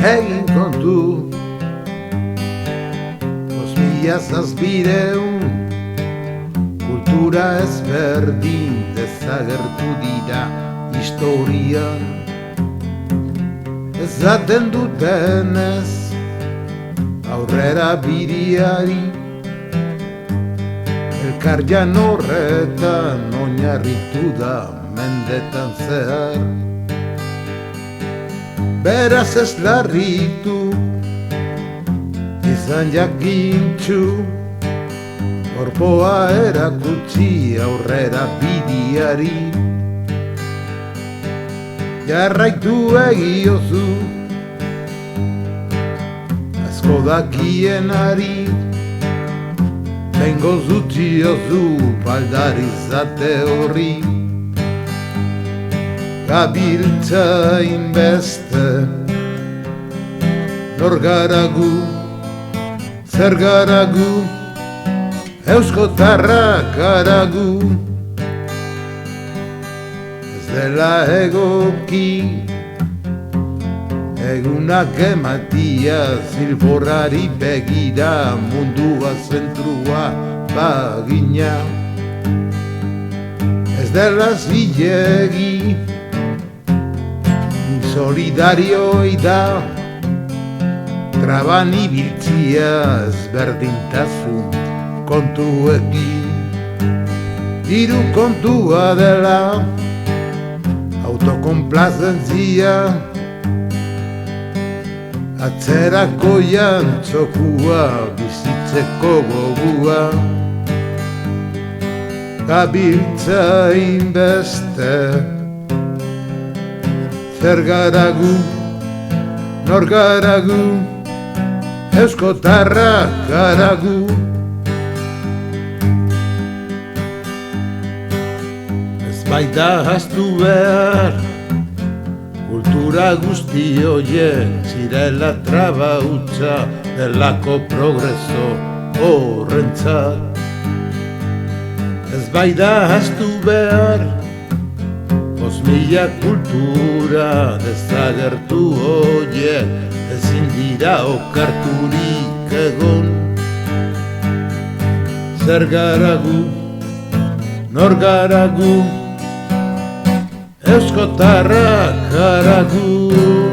egin kontu. 2007 kultura ezberdin desagertu dira historian. Ezaten dutenez aurrera biriari, elkar jan horretan oinarritu da mendetan zehar. Beraz ez larritu, izan jakintxu, korpoa erakutsi aurrera bidiari. Jarraitu egiozu, asko dakienari, bengoz utxiozu baldarizate horri. Gabiltza inbeste, nor garagu, zer garagu, euskotarrak garagu. Ez dela egoki, egunak ematia zilborrari begira, mundua zentrua bagina. Ez dela zilegi, solidarioa da, traban ibiltzia ezberdintasun kontuekin. Diru kontua dela, autokonplazentzia, atzerako jantzokua, bizitzeko gogua. Gabiltza inbeste, zer garagu, nor garagu, euskotarrak garagu. Ez baita ahaztu behar, kultura guzti hoien zirela traba hutsa delako progreso horrentzat. Ez baita ahaztu behar, 2000 kultura desagertu hoiek ezin dira okarturik egon. Zer garagu, nor garagu, euskotarrak garagu.